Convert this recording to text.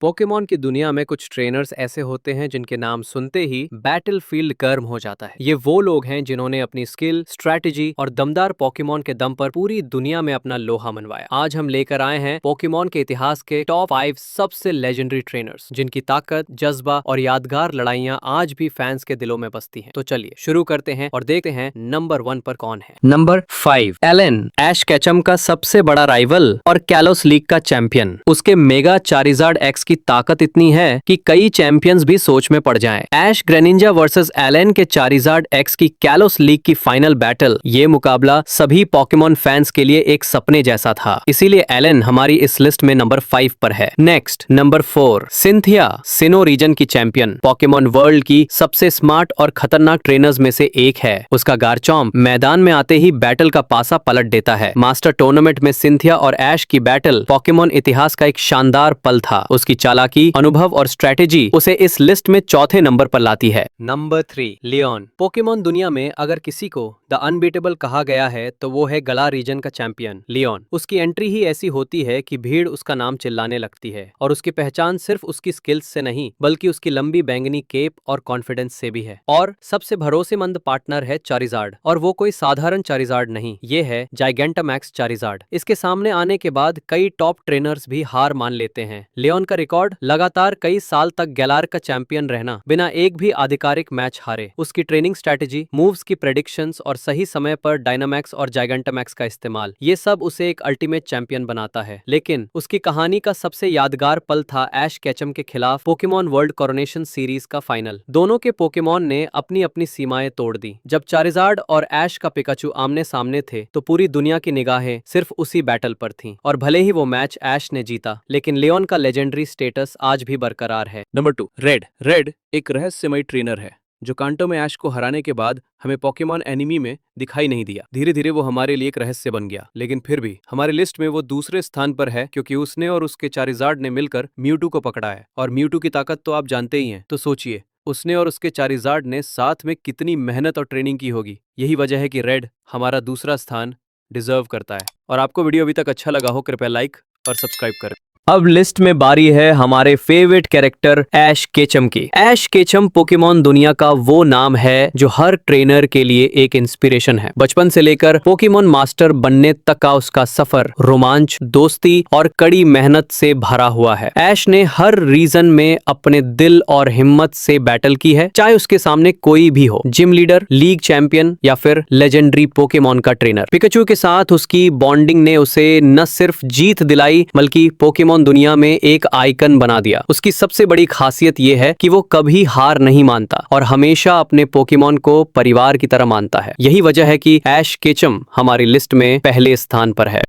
Pokemon की दुनिया में कुछ ट्रेनर्स ऐसे होते हैं जिनके नाम सुनते ही बैटलफील्ड गर्म हो जाता है। ये वो लोग हैं जिन्होंने अपनी स्किल, स्ट्रैटेजी और दमदार पोकेमॉन के दम पर पूरी दुनिया में अपना लोहा मनवाया। आज हम लेकर आए हैं पोकेमॉन के इतिहास के टॉप 5 सबसे लेजेंडरी ट्रेनर्स, जिनकी ताकत, जज्बा और यादगार लड़ाइयां आज भी फैंस के दिलों में बसती हैं। तो चलिए शुरू करते हैं और देखते हैं नंबर 1 पर कौन है। नंबर 5, एलन, ऐश केचम का सबसे बड़ा राइवल और कैलोस लीग का चैंपियन। उसके मेगा चारिज़ार्ड एक्स की ताकत इतनी है कि कई चैंपियंस भी सोच में पड़ जाएं। ऐश ग्रेनिंजा वर्सेस एलन के चारिज़ार्ड एक्स की कैलोस लीग की फाइनल बैटल, ये मुकाबला सभी पोकेमॉन फैंस के लिए एक सपने जैसा था। इसीलिए एलन हमारी इस लिस्ट में नंबर 5 पर है। नेक्स्ट, नंबर 4, सिंथिया, सिनो रीजन की चैंपियन, पोकेमॉन वर्ल्ड की सबसे स्मार्ट और खतरनाक ट्रेनर्स में से एक है। उसका गार्चॉम्प मैदान में आते ही बैटल का पासा पलट देता है। मास्टर टूर्नामेंट में सिंथिया और ऐश की बैटल पोकेमॉन इतिहास का एक शानदार पल था। उसकी चालाकी, अनुभव और स्ट्रेटेजी उसे इस लिस्ट में चौथे नंबर पर लाती है। Number 3, Leone. पोकेमॉन दुनिया में अगर किसी को द अनबीटेबल कहा गया है तो वो है गला रीजन का चैंपियन लियोन। उसकी एंट्री ही ऐसी होती है कि भीड़ उसका नाम चिल्लाने लगती है, और उसकी पहचान सिर्फ उसकी स्किल्स से नहीं बल्कि उसकी लंबी बैंगनी केप और कॉन्फिडेंस से भी है। और सबसे भरोसेमंद पार्टनर है चारिज़ार्ड, और वो कोई साधारण चारिज़ार्ड नहीं, ये है जाइगेंटामैक्स चारिज़ार्ड। इसके सामने आने के बाद कई टॉप ट्रेनर्स भी हार मान लेते हैं। लियोन का रिकॉर्ड लगातार कई साल तक गैलार का चैंपियन रहना, बिना एक भी आधिकारिक मैच हारे। उसकी ट्रेनिंग स्ट्रैटेजी, मूव्स की प्रेडिक्शंस और सही समय पर डायनामैक्स और जाइगेंटामैक्स का इस्तेमाल, ये सब उसे एक अल्टीमेट चैंपियन बनाता है। लेकिन उसकी कहानी का सबसे यादगार पल था ऐश केचम के खिलाफ पोकेमॉन वर्ल्ड कोरोनेशन सीरीज का फाइनल। दोनों के पोकेमॉन ने अपनी अपनी सीमाएं तोड़ दी। जब चारिज़ार्ड और ऐश का पिकाचू आमने सामने थे तो पूरी दुनिया की निगाहें सिर्फ उसी बैटल पर थीं। और भले ही वो मैच ऐश ने जीता, लेकिन लियोन का लेजेंडरी स्टेटस आज भी बरकरार है। Number 2, red. रेड एक रहस्यमयी ट्रेनर है जो कांटो में ऐश को हराने के बाद हमें पोकेमॉन एनिमी में दिखाई नहीं दिया। धीरे धीरे वो हमारे लिए एक रहस्य बन गया, लेकिन फिर भी हमारी लिस्ट में वो दूसरे स्थान पर है क्योंकि उसने और उसके चारिज़ार्ड ने मिलकर म्यूटू को पकड़ा है। और म्यूटू की ताकत तो आप जानते ही हैं। तो सोचिए, उसने और उसके चारिज़ार्ड ने साथ में कितनी मेहनत और ट्रेनिंग की होगी। यही वजह है कि रेड हमारा दूसरा स्थान डिजर्व करता है। और आपको वीडियो अभी तक अच्छा लगा हो, कृपया लाइक और सब्सक्राइब करें। अब लिस्ट में बारी है हमारे फेवरेट कैरेक्टर ऐश केचम की। ऐश केचम पोकेमॉन दुनिया का वो नाम है जो हर ट्रेनर के लिए एक इंस्पिरेशन है। बचपन से लेकर पोकेमॉन मास्टर बनने तक का उसका सफर रोमांच, दोस्ती और कड़ी मेहनत से भरा हुआ है। ऐश ने हर रीजन में अपने दिल और हिम्मत से बैटल की है, चाहे उसके सामने कोई भी हो, जिम लीडर, लीग चैंपियन या फिर लेजेंडरी पोकेमॉन का ट्रेनर। पिकाचू के साथ उसकी बॉन्डिंग ने उसे न सिर्फ जीत दिलाई बल्कि पोकेमॉन दुनिया में एक आइकन बना दिया। उसकी सबसे बड़ी खासियत यह है कि वो कभी हार नहीं मानता और हमेशा अपने पोकेमॉन को परिवार की तरह मानता है। यही वजह है कि ऐश केचम हमारी लिस्ट में पहले स्थान पर है।